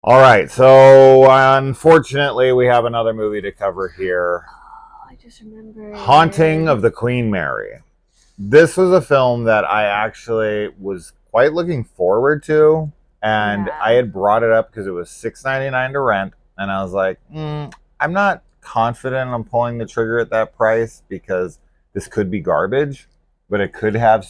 All right, so unfortunately, we have another movie to cover here. Oh, I just Haunting remembered. of the Queen Mary. This was a film that I actually was quite looking forward to, and I Yeah. had brought it up because it was $6.99 to rent, and I was like, I'm not confident on pulling the trigger at that price because this could be garbage, but it could have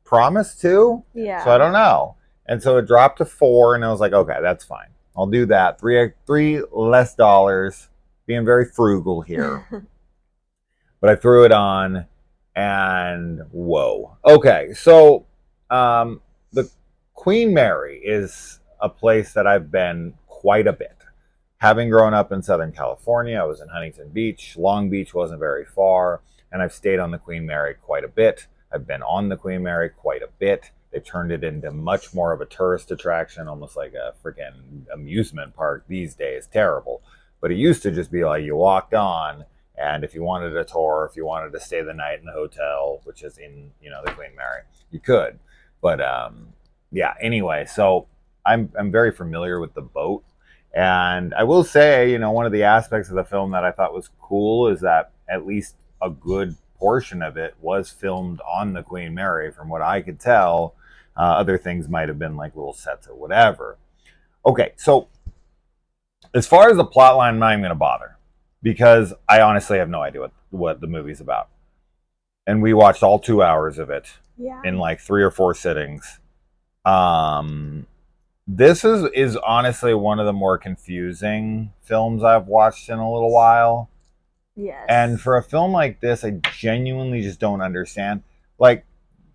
promise too. So I Yeah. don't know. And so it dropped to four, and I was like, okay, that's fine. I'll do that. Three less dollars. Being very frugal here, but I threw it on, and whoa. Okay, so the Queen Mary is a place that I've been quite a bit. Having grown up in Southern California, I was in Huntington Beach. Long Beach wasn't very far, and I've stayed on the Queen Mary quite a bit. I've been on the Queen Mary quite a bit. They turned it into much more of a tourist attraction, almost like a freaking amusement park these days. Terrible. But it used to just be like you walked on, and if you wanted a tour, if you wanted to stay the night in the hotel, which is in the Queen Mary, you could. But yeah. Anyway, so I'm very familiar with the boat, and I will say, one of the aspects of the film that I thought was cool is that at least a good portion of it was filmed on the Queen Mary, from what I could tell. Other things might have been like little sets or whatever. Okay, so as far as the plot line, I'm not even going to bother because I honestly have no idea what the movie's about. And we watched all 2 hours of it Yeah. in like three or four sittings. Um, this is honestly one of the more confusing films I've watched in a little while. And Yes. for a film like this, I genuinely just don't understand. Like,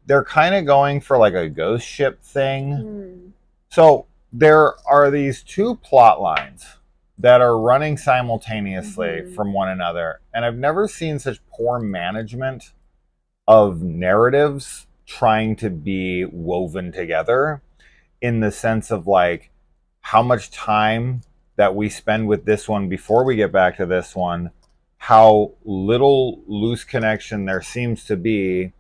they're kind of going for like a ghost ship thing. Hmm. So there are these two plot lines that are running simultaneously Mm-hmm. from one another, and I've never seen such poor management of narratives trying to be woven together, in the sense of like how much time that we spend with this one before we get back to this one, how little loose connection there seems to be,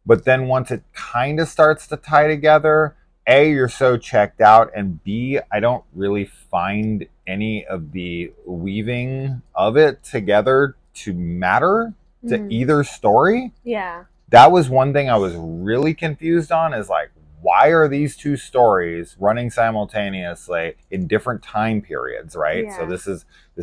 but then once it kind of starts to tie together, A, you're so checked out, and B, I don't really find any of the weaving of it together to matter to Hmm. either story. Yeah. That was one thing I was really confused on, is like, why are these two stories running simultaneously in different time periods, right? So Yeah. this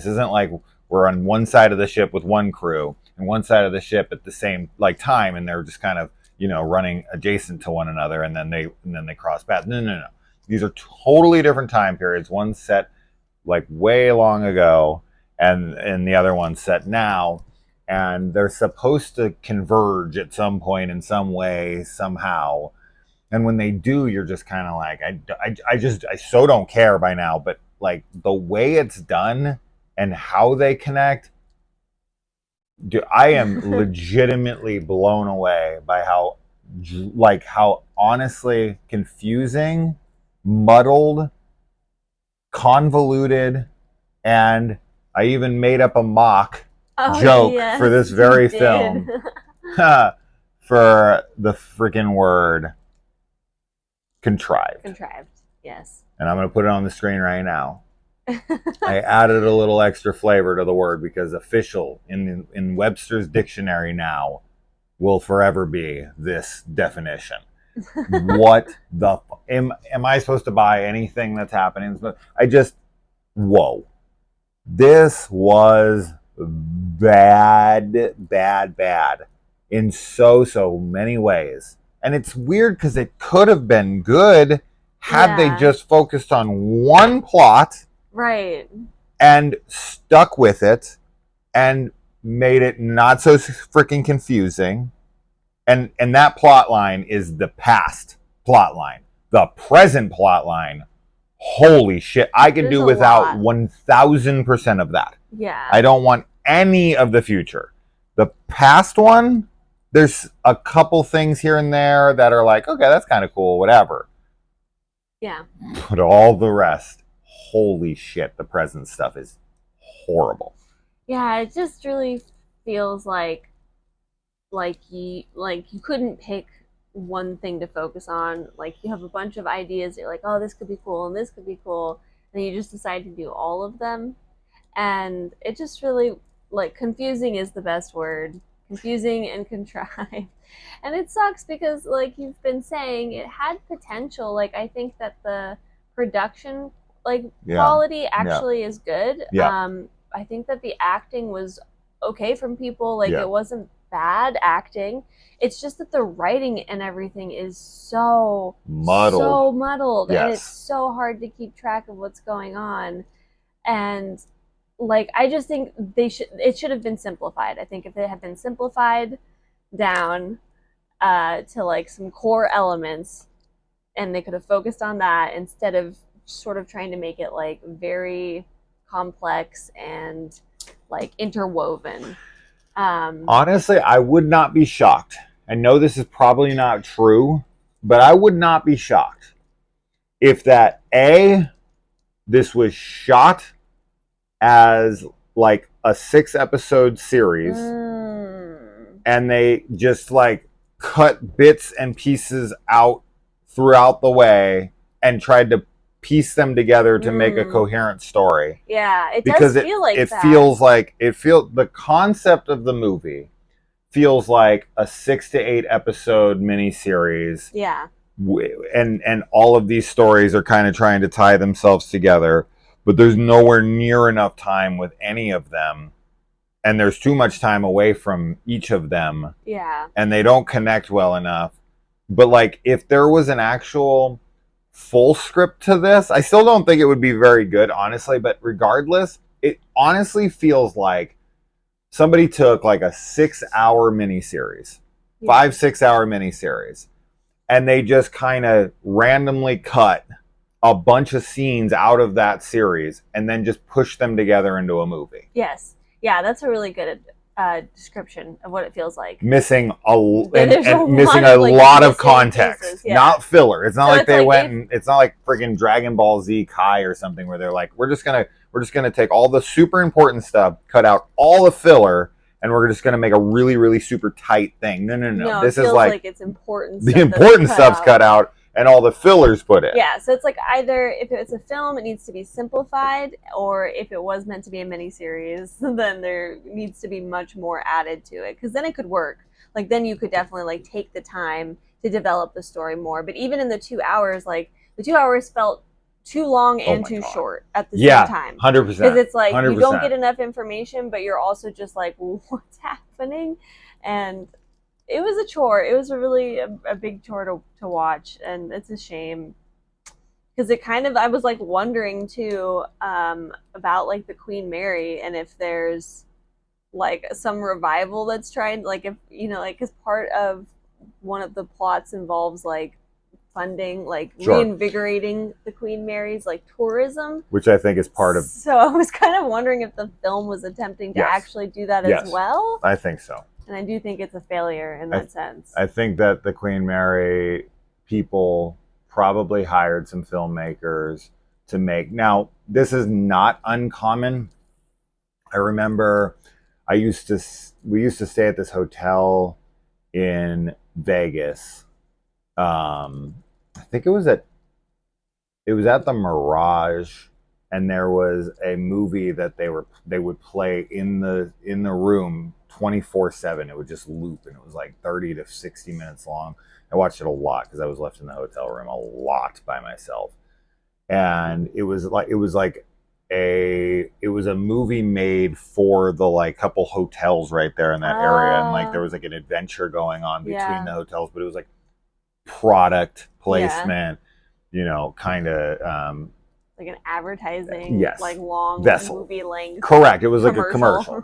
isn't like we're on one side of the ship with one crew and one side of the ship at the same like time, and they're just kind of running adjacent to one another, and then they cross paths. No, no, no. These are totally different time periods. One set like way long ago, and the other one set now, and they're supposed to converge at some point in some way somehow. And when they do, you're just kind of like, I so don't care by now. But like the way it's done and how they connect, I am legitimately blown away by how honestly confusing, muddled, convoluted, and I even made up a mock Oh, joke for yes, this you very did. film for the freaking word contrived. Contrived. Yes. And I'm going to put it on the screen right now. I added a little extra flavor to the word because official in Webster's dictionary now will forever be this definition. What the am I supposed to buy anything that's happening? I just whoa. This was bad, bad, bad in so many ways. And it's weird because it could have been good had they Yeah. just focused on one plot Right. and stuck with it and made it not so freaking confusing. And that plot line is the past plot line. The present plot line, holy shit, I could There's do a without lot. 1000% of that. I Yeah. don't want any of the future. The past one, there's a couple things here and there that are like, okay, that's kind of cool, whatever. Yeah. But all the rest, holy shit, the present stuff is horrible. Yeah, it just really feels like you couldn't pick one thing to focus on. Like you have a bunch of ideas, you're like, oh, this could be cool and this could be cool. then you just decide to do all of them. And it just really, like, confusing is the best word. Confusing and contrived. And it sucks because, like you've been saying, it had potential. Like, I think that the production, like, quality actually is good. I think that the acting was okay from people. Like, it wasn't bad acting. It's just that the writing and everything is so muddled, and it's so hard to keep track of what's going on. And, like, I just think it should have been simplified. I think if it had been simplified down to, like, some core elements, and they could have focused on that instead of sort of trying to make it, like, very complex and, like, interwoven. Honestly, I would not be shocked. I know this is probably not true, but I would not be shocked if this was shot as, like, a 6-episode series, and they just, like, cut bits and pieces out throughout the way and tried to piece them together to make a coherent story. Yeah, it does feel like that. It feels the concept of the movie feels like a 6 to 8 episode miniseries. Yeah. And all of these stories are kind of trying to tie themselves together, but there's nowhere near enough time with any of them, and there's too much time away from each of them. Yeah. And they don't connect well enough. But, like, if there was an actual full script to this, I still don't think it would be very good, honestly, but regardless, it honestly feels like somebody took, like, a 6-hour miniseries, 5-6 hour miniseries, and they just kind of randomly cut a bunch of scenes out of that series and then just push them together into a movie. Yes. Yeah, that's a really good description of what it feels like. Missing a lot of context, pieces, not filler. It's not so like they went. It's not like freaking Dragon Ball Z Kai or something where they're like, we're just gonna take all the super important stuff, cut out all the filler, and we're just gonna make a really, really super tight thing. No. This is like it's important. The important stuff's cut out, and all the fillers put in. Yeah, so it's like either if it's a film, it needs to be simplified, or if it was meant to be a miniseries, then there needs to be much more added to it, because then it could work. Like, then you could definitely, like, take the time to develop the story more. But even in the 2 hours, like, the 2 hours felt too long and too short at the same time. 100%. Because it's like 100%. You don't get enough information, but you're also just like, what's happening? And it was a chore. It was a big chore to watch, and it's a shame because it kind of, I was, like, wondering too about, like, the Queen Mary, and if there's, like, some revival that's trying, like, if, you know, like, because part of one of the plots involves, like, funding, like, reinvigorating the Queen Mary's, like, tourism, which I think is part of. So I was kind of wondering if the film was attempting to actually do that as well. I think so. And I do think it's a failure in that sense. I think that the Queen Mary people probably hired some filmmakers to make. Now, this is not uncommon. I remember we used to stay at this hotel in Vegas. I think it was at the Mirage, and there was a movie that they would play in the room 24/7. It would just loop, and it was like 30 to 60 minutes long. I watched it a lot because I was left in the hotel room a lot by myself, and it was a movie made for the, like, couple hotels right there in that area, and, like, there was, like, an adventure going on between the hotels, but it was like product placement, you know, kind of like an advertising, like, long movie length. Correct. It was like a commercial,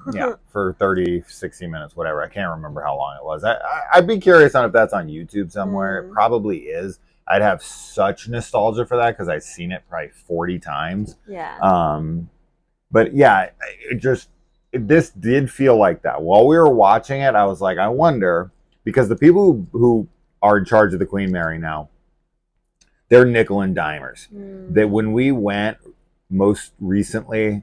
for 30, 60 minutes, whatever. I can't remember how long it was. I'd be curious on if that's on YouTube somewhere. It probably is. I'd have such nostalgia for that because I've seen it probably 40 times. Yeah. But yeah, this did feel like that. While we were watching it, I was like, I wonder, because the people who are in charge of the Queen Mary now, they're nickel and dimers. That when we went most recently,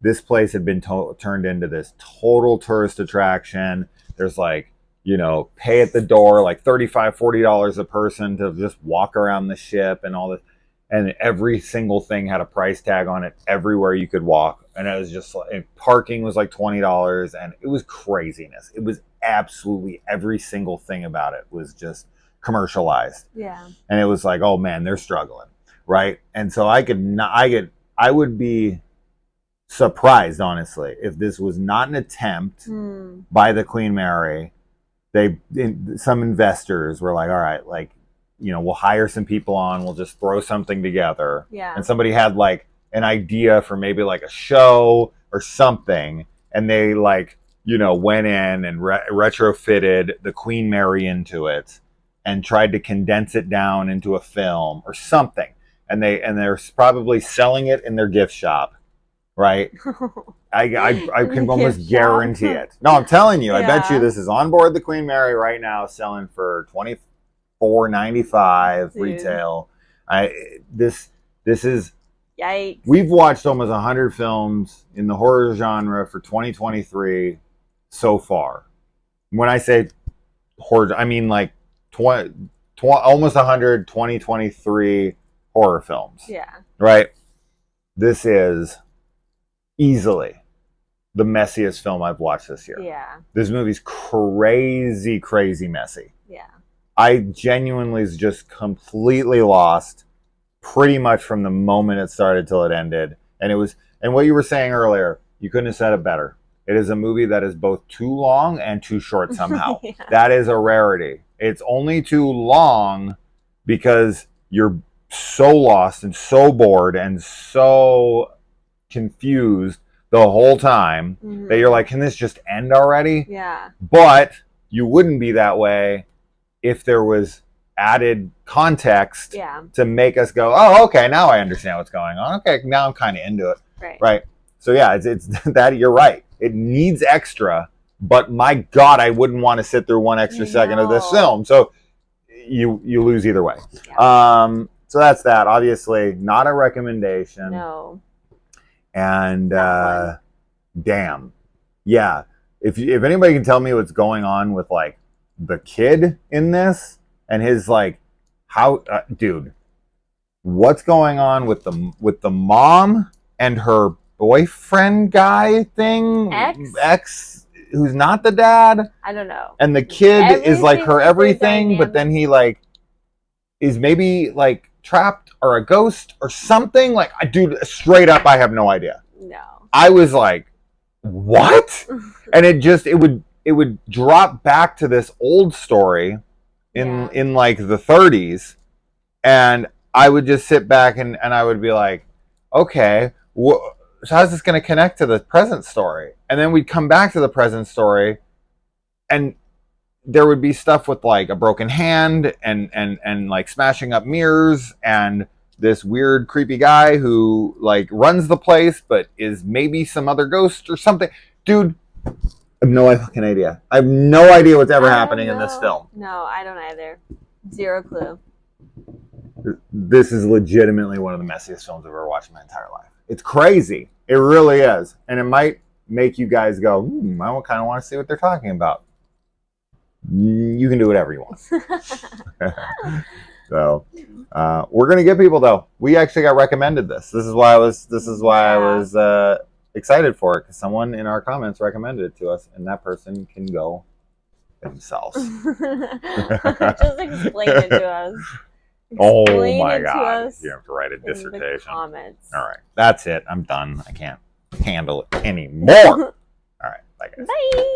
this place had been turned into this total tourist attraction. There's, like, you know, pay at the door, like $35, $40 a person to just walk around the ship and all this. and every single thing had a price tag on it everywhere you could walk. And it was just like, parking was like $20, and it was craziness. It was absolutely every single thing about it was just commercialized. Yeah. And it was like, oh man, they're struggling, right? And so I would be surprised, honestly, if this was not an attempt by the Queen Mary. Some investors were like, all right, like, you know, we'll hire some people on, we'll just throw something together. Yeah. And somebody had like an idea for maybe like a show or something, and they like, you know, went in and retrofitted the Queen Mary into it and tried to condense it down into a film or something. And they're probably selling it in their gift shop, right? I can almost guarantee it. No, I'm telling you, I bet you this is on board the Queen Mary right now, selling for $24.95 retail. This is. Yikes. We've watched almost 100 films in the horror genre for 2023 so far. When I say horror, I mean like almost 100 2023 horror films. Yeah. Right? This is easily the messiest film I've watched this year. Yeah. This movie's crazy, crazy messy. Yeah. I genuinely was just completely lost pretty much from the moment it started till it ended. And what you were saying earlier, you couldn't have said it better. It is a movie that is both too long and too short somehow. Yeah. That is a rarity. It's only too long because you're so lost and so bored and so confused the whole time that you're like, can this just end already? Yeah. But you wouldn't be that way if there was added context to make us go, oh, okay, now I understand what's going on. Okay, now I'm kind of into it. Right. So yeah, it's that, you're right. It needs extra, but my God, I wouldn't want to sit through one extra second of this film. So you lose either way. Yeah. So that's that. Obviously, not a recommendation. No. And damn, yeah. If anybody can tell me what's going on with like the kid in this. And his like, how, dude, what's going on with the mom and her boyfriend guy thing? Ex, who's not the dad? I don't know. And the kid is like her everything, but then he like is maybe like trapped or a ghost or something. Like, dude, straight up, I have no idea. No. I was like, what? And it would drop back to this old story in like the 30s, and I would just sit back and I would be like, okay, so how's this going to connect to the present story? And then we'd come back to the present story, and there would be stuff with like a broken hand and like smashing up mirrors, and this weird creepy guy who like runs the place but is maybe some other ghost or something. Dude, I have no fucking idea. I have no idea what's ever happening in this film. No, I don't either. Zero clue. This is legitimately one of the messiest films I've ever watched in my entire life. It's crazy. It really is. And it might make you guys go, I kind of want to see what they're talking about. You can do whatever you want. So, we're going to get people, though. We actually got recommended this. This is why I was excited for it, because someone in our comments recommended it to us, and that person can go themselves. Just explain it to us. Oh my God. You have to write a dissertation. Comments. All right. That's it. I'm done. I can't handle it anymore. All right. Bye, guys. Bye.